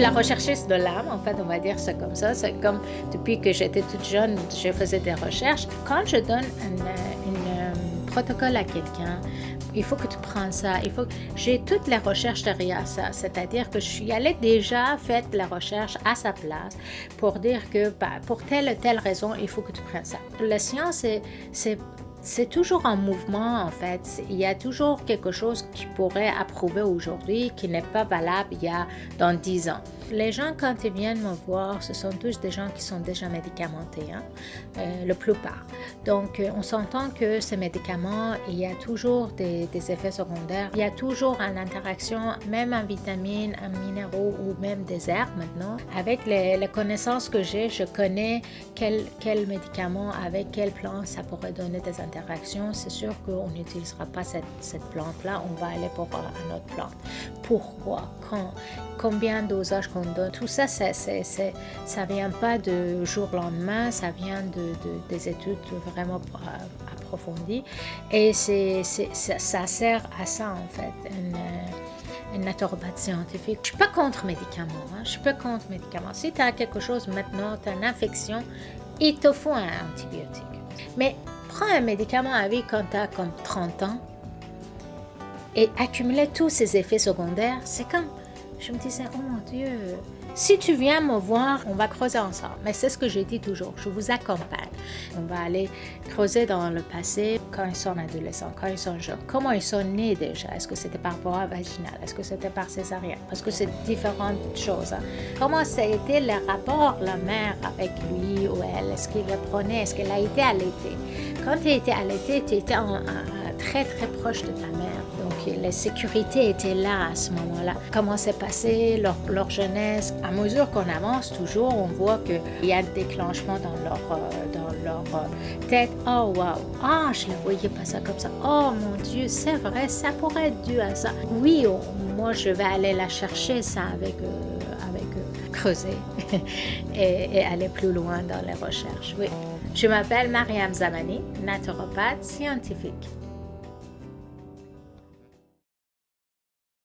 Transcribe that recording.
la recherchiste de l'âme, en fait, on va dire ça comme ça. C'est comme depuis que j'étais toute jeune, je faisais des recherches. Quand je donne un protocole à quelqu'un, il faut que tu prennes ça. J'ai toutes les recherches derrière ça. C'est-à-dire que je suis allée déjà faire la recherche à sa place pour dire que pour telle ou telle raison, il faut que tu prennes ça. La science, c'est toujours en mouvement, en fait. Il y a toujours quelque chose qui pourrait approuver aujourd'hui qui n'est pas valable dans 10 ans. Les gens, quand ils viennent me voir, ce sont tous des gens qui sont déjà médicamentés, la plupart. Donc, on s'entend que ces médicaments, il y a toujours des effets secondaires. Il y a toujours une interaction, même en vitamines, en minéraux ou même des herbes maintenant. Avec les connaissances que j'ai, je connais quel médicament, avec quelle plante, ça pourrait donner des interactions. C'est sûr qu'on n'utilisera pas cette plante-là, on va aller pour une autre plante. Pourquoi? Quand? Combien de dosage qu'on donne? Tout ça, ça vient pas du jour au lendemain, ça vient des études vraiment approfondies. Et ça sert à ça, en fait, une naturopathe scientifique. Je ne suis pas contre médicaments. Je suis pas contre médicaments. Si tu as quelque chose maintenant, tu as une infection, il te faut un antibiotique. Mais prends un médicament à vie quand tu as comme 30 ans et accumuler tous ces effets secondaires, c'est comme, je me disais, oh mon Dieu, si tu viens me voir, on va creuser ensemble. Mais c'est ce que je dis toujours, je vous accompagne. On va aller creuser dans le passé, quand ils sont adolescents, quand ils sont jeunes. Comment ils sont nés déjà? Est-ce que c'était par voie vaginale? Est-ce que c'était par césarienne? Parce que c'est différentes choses. Comment ça a été le rapport, la mère avec lui ou elle? Est-ce qu'il le prenait? Est-ce qu'elle a été allaitée? Quand tu étais allaitée, tu étais très très proche de ta mère. Donc la sécurité était là à ce moment-là. Comment s'est passé leur jeunesse? À mesure qu'on avance toujours, on voit qu'il y a des déclenchements dans leur tête. Oh wow! Ah, je ne voyais pas ça comme ça. Oh mon Dieu, c'est vrai, ça pourrait être dû à ça. Oui, moi je vais aller la chercher ça avec creuser et aller plus loin dans les recherches. Oui. Je m'appelle Mariam Zamani, naturopathe scientifique.